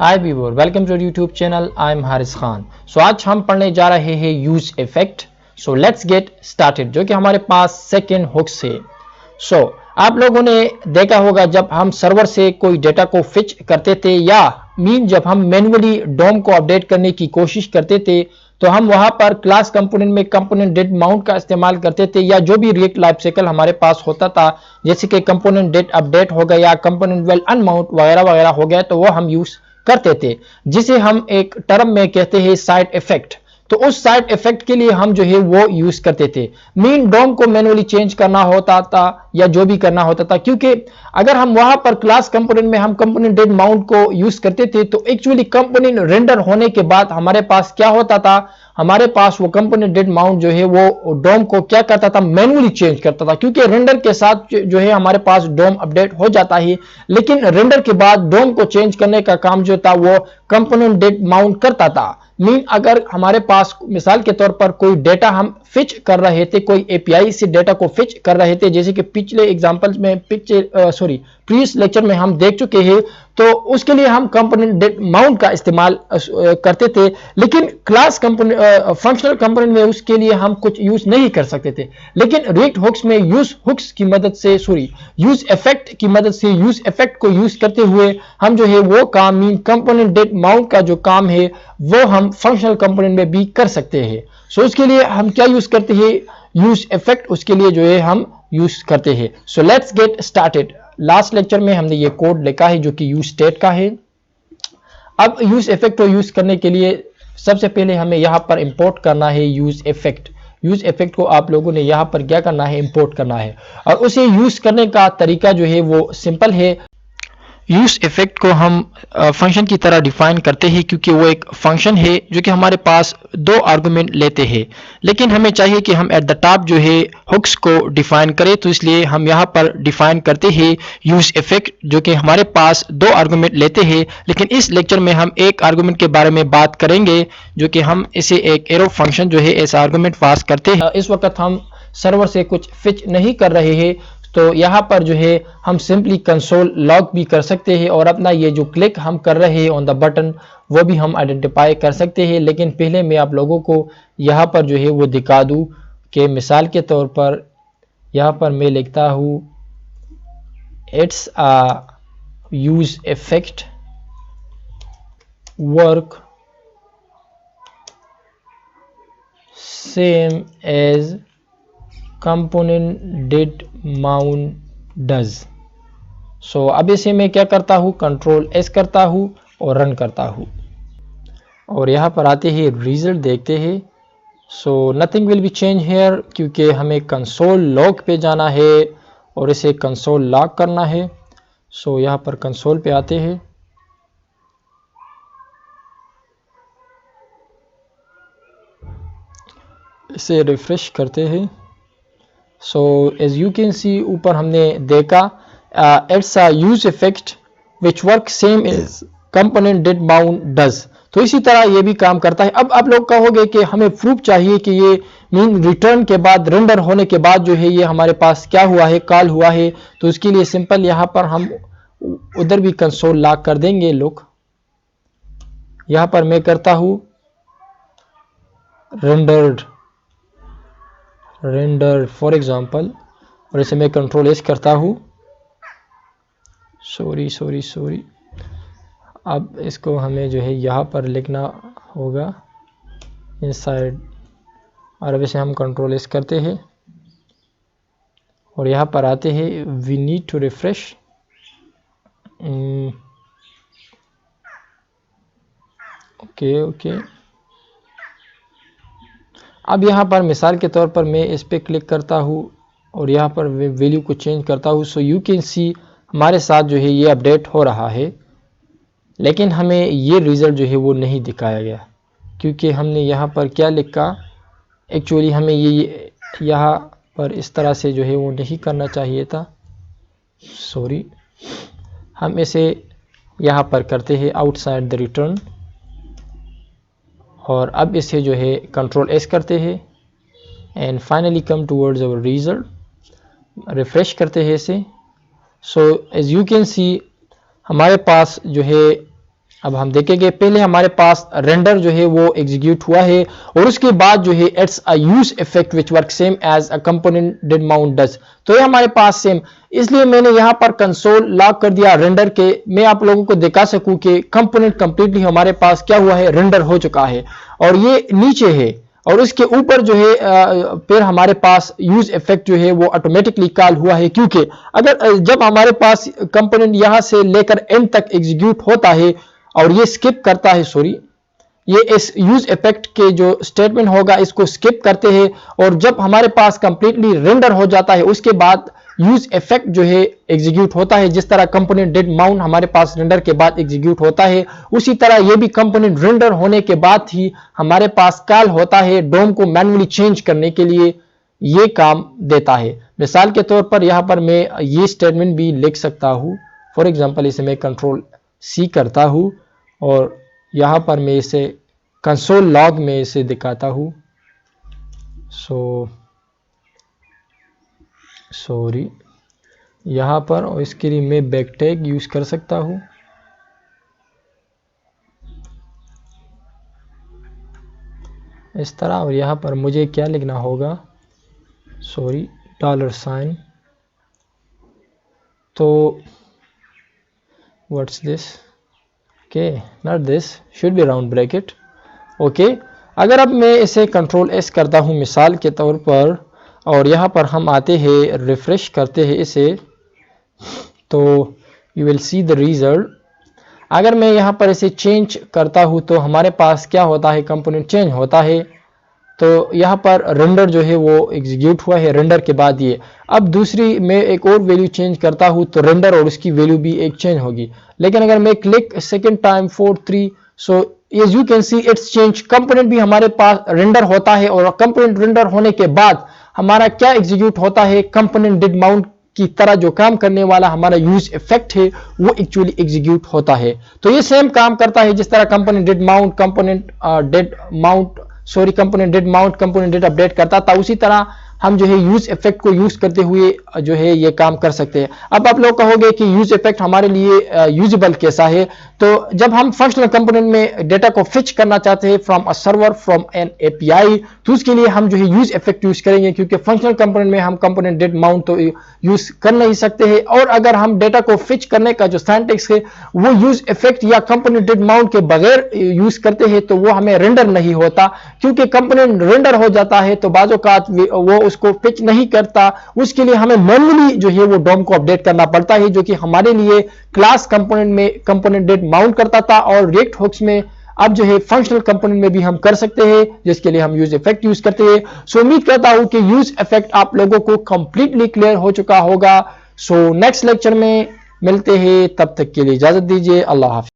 Hi viewer, welcome to YouTube channel. I am Haris Khan. So आज हम पढ़ने जा रहे हैं use effect. So let's get started, जो कि हमारे पास सेकंड हुक्स है। सो आप लोगों ने देखा होगा जब हम सर्वर से कोई डेटा को फिच करते थे या जब हम मैन्युअली डोम को अपडेट करने की कोशिश करते थे तो हम वहां पर क्लास कंपोनेंट में कंपोनेंट डेट माउंट का इस्तेमाल करते थे, या जो भी रिएक्ट लाइफ साइकिल हमारे पास होता था जैसे कि कंपोनेंट डेट अपडेट हो गया या कंपोनेंट वेल अनमाउंट वगैरह वगैरह हो गया, तो वो हम यूज करते थे, जिसे हम एक टर्म में कहते हैं साइड इफेक्ट। तो उस साइड इफेक्ट के लिए हम जो है वो यूज करते थे। मीन डोम को मैन्युअली चेंज करना होता था या जो भी करना होता था, क्योंकि अगर हम वहां पर क्लास कंपोनेंट में हम कंपोनेंट डेट माउंट को यूज करते थे तो एक्चुअली कंपोनेंट रेंडर होने के बाद हमारे पास क्या होता था, हमारे पास वो कंपोनेंट डेट माउंट जो है वो डोम को क्या करता था, मैन्युअली चेंज करता था। क्योंकि रेंडर के साथ जो है हमारे पास डोम अपडेट हो जाता है, लेकिन रेंडर के बाद डोम को चेंज करने का काम जो था वो कंपोनेंट डेट माउंट करता था। अगर हमारे पास मिसाल के तौर पर कोई डेटा हम फिच कर रहे थे, कोई एपीआई से डेटा को फिच कर रहे थे, जैसे कि पिछले एग्जांपल्स में प्रीवियस लेक्चर में हम देख चुके हैं, तो उसके लिए हम कंपोनेंट डेट माउंट का इस्तेमाल करते थे। लेकिन क्लास कंपोनेंट फंक्शनल कंपोनेंट में उसके लिए हम कुछ यूज नहीं कर सकते थे। लेकिन रिएक्ट हुक्स में यूज हुक्स की मदद से यूज इफेक्ट की मदद से यूज इफेक्ट को यूज करते हुए हम जो है वो काम कंपोनेंट डेट माउंट का जो काम है वो हम फंक्शनल कंपोनेंट में भी कर सकते हैं। सो उसके लिए हम क्या यूज करते हैं, यूज इफेक्ट, उसके लिए जो है हम यूज करते हैं। सो let's get started. Last lecture में हमने ये कोड लिखा है जो कि यूज स्टेट का है। अब यूज इफेक्ट को यूज करने के लिए सबसे पहले हमें यहां पर इंपोर्ट करना है यूज इफेक्ट। यूज इफेक्ट को आप लोगों ने यहां पर क्या करना है, इंपोर्ट करना है। और उसे यूज करने का तरीका जो है वो सिंपल है। यूज इफेक्ट को हम फंक्शन की तरह डिफाइन करते हैं, क्योंकि वो एक फंक्शन है जो कि हमारे पास दो आर्गुमेंट लेते हैं। लेकिन हमें चाहिए कि हम एट द टॉप जो है हुक्स को डिफाइन करें, तो इसलिए हम यहाँ पर डिफाइन करते हैं यूज इफेक्ट, जो कि हमारे पास दो आर्गुमेंट लेते हैं। लेकिन इस लेक्चर में हम एक आर्गुमेंट के बारे में बात करेंगे, जो कि हम इसे एक एरो फंक्शन जो है ऐसा आर्गुमेंट पास करते हैं। इस वक्त हम सर्वर से कुछ फिच नहीं कर रहे हैं, तो यहाँ पर जो है हम सिंपली कंसोल लॉग भी कर सकते हैं और अपना ये जो क्लिक हम कर रहे हैं ऑन द बटन वो भी हम आइडेंटिफाई कर सकते हैं। लेकिन पहले मैं आप लोगों को यहाँ पर जो है वो दिखा दूँ कि मिसाल के तौर पर यहाँ पर मैं लिखता हूँ it's a use effect work same as component did mount does. So अब इसे मैं क्या करता हूँ, कंट्रोल एस करता हूँ और रन करता हूँ और यहाँ पर आते हैं, रिजल्ट देखते हैं। So nothing will be change here, क्योंकि हमें कंसोल लॉग पे जाना है और इसे कंसोल लॉग करना है। सो यहाँ पर कंसोल पे आते हैं, इसे रिफ्रेश करते हैं। So as you can see ऊपर हमने देखा it's a use effect which work same as component did mount does. तो इसी तरह ये भी काम करता है। अब आप लोग कहोगे कि हमें प्रूफ चाहिए कि ये रिटर्न के बाद, रेंडर होने के बाद जो है ये हमारे पास क्या हुआ है, कॉल हुआ है। तो उसके लिए सिंपल यहाँ पर हम उधर भी कंसोल लॉग कर देंगे। लुक यहाँ पर मैं करता हूँ रेंडर फॉर एग्जांपल, और इसे मैं कंट्रोल एस करता हूँ। सॉरी अब इसको हमें जो है यहाँ पर लिखना होगा इनसाइड, और अब इसे हम कंट्रोल एस करते हैं और यहाँ पर आते हैं, we need to refresh. Okay अब यहाँ पर मिसाल के तौर पर मैं इस पर क्लिक करता हूँ और यहाँ पर वैल्यू को चेंज करता हूँ। सो यू कैन सी हमारे साथ जो है ये अपडेट हो रहा है, लेकिन हमें ये रिज़ल्ट जो है वो नहीं दिखाया गया, क्योंकि हमने यहाँ पर क्या लिखा, एक्चुअली हमें ये यहाँ पर इस तरह से जो है वो नहीं करना चाहिए था। सॉरी, हम इसे यहाँ पर करते हैं आउटसाइड द रिटर्न, और अब इसे जो है कंट्रोल एस करते हैं and finally come towards our result. Refresh करते हैं इसे। So as you can see हमारे पास जो है अब हम देखेंगे पहले हमारे पास रेंडर जो है वो एग्जीक्यूट हुआ है और उसके बाद जो है it's a use effect which work same as a component did mount does. तो ये हमारे पास सेम, इसलिए मैंने यहाँ पर कंसोल लॉक कर दिया रेंडर के, मैं आप लोगों को दिखा सकूं कि कंपोनेंट कंप्लीटली हमारे पास क्या हुआ है, रेंडर हो चुका है और ये नीचे है और उसके ऊपर जो है फिर हमारे पास यूज इफेक्ट जो है वो ऑटोमेटिकली कॉल हुआ है, क्योंकि अगर जब हमारे पास कंपोनेंट यहां से लेकर एंड तक एग्जीक्यूट होता है और ये स्किप करता है, सॉरी ये इस यूज इफेक्ट के जो स्टेटमेंट होगा इसको स्किप करते हैं और जब हमारे पास कंप्लीटली रेंडर हो जाता है उसके बाद यूज इफेक्ट जो है एग्जीक्यूट होता है। जिस तरह कंपोनेंट डिड माउंट हमारे पास रेंडर के बाद एग्जीक्यूट होता है, उसी तरह ये भी कंपोनेंट रेंडर होने के बाद ही हमारे पास कॉल होता है डोम को मैन्युअली चेंज करने के लिए, ये काम देता है। मिसाल के तौर पर यहां पर मैं ये स्टेटमेंट भी लिख सकता हूं, फॉर एग्जांपल इसे मैं कंट्रोल सी करता हूं और यहां पर मैं इसे कंसोल लॉग में इसे दिखाता हूं। सॉरी यहां पर, और इसके लिए मैं बैक टैग यूज कर सकता हूं। इस तरह, और यहां पर मुझे क्या लिखना होगा, सॉरी $, तो what's this, okay not this, should be round bracket, okay. अगर अब मैं इसे कंट्रोल एस करता हूं मिसाल के तौर पर और यहां पर हम आते हैं रिफ्रेश करते हैं इसे, तो you will see the result. अगर मैं यहां पर इसे चेंज करता हूं तो हमारे पास क्या होता है, कंपोनेंट चेंज होता है। तो यहाँ पर रेंडर जो है वो एग्जीक्यूट हुआ है, रेंडर के बाद ये, अब दूसरी मैं एक और वैल्यू चेंज करता हूँ तो रेंडर और उसकी वैल्यू भी एक चेंज होगी। लेकिन अगर मैं click second time 4 3, so as you can see it's change, component भी हमारे पास रेंडर होता है और कंपोनेंट रेंडर होने के बाद हमारा क्या एग्जीक्यूट होता है, कंपोनेंट डिड माउंट की तरह जो काम करने वाला हमारा यूज इफेक्ट है वो एक्चुअली एग्जीक्यूट होता है। तो ये सेम काम करता है जिस तरह component did mount, component did mount, component did update करता था, उसी तरह हम जो है यूज इफेक्ट को यूज करते हुए जो है ये काम कर सकते हैं। अब आप लोग कहोगे कि यूज इफेक्ट हमारे लिए यूजेबल कैसा है, तो जब हम फंक्शनल कंपोनेंट में डेटा को फिच करना चाहते हैं from a server, from N API, तो उसके लिए हम जो है यूज इफेक्ट यूज करेंगे, क्योंकि फंक्शनल कंपोनेंट में हम कंपोनेंट डिड माउंट तो यूज कर नहीं सकते हैं, और अगर हम डेटा को फिच करने का जो सिंटैक्स है वो यूज इफेक्ट या कंपोनेंट डिड माउंट के बगैर यूज करते हैं तो वो हमें रेंडर नहीं होता, क्योंकि कंपोनेंट रेंडर हो जाता है तो बाजो का वो उसको फिच नहीं करता, उसके लिए हमें मैन्युअली जो है वो डोम को अपडेट करना पड़ता है, जो कि हमारे लिए क्लास कंपोनेंट में कंपोनेंट डिड माउंट करता था और रिएक्ट हुक्स में अब जो है फंक्शनल कंपोनेंट में भी हम कर सकते हैं, जिसके लिए हम यूज इफेक्ट यूज करते हैं। सो उम्मीद करता हूं कि यूज इफेक्ट आप लोगों को कंप्लीटली क्लियर हो चुका होगा। सो नेक्स्ट लेक्चर में मिलते हैं, तब तक के लिए इजाजत दीजिए, अल्लाह हाफिज।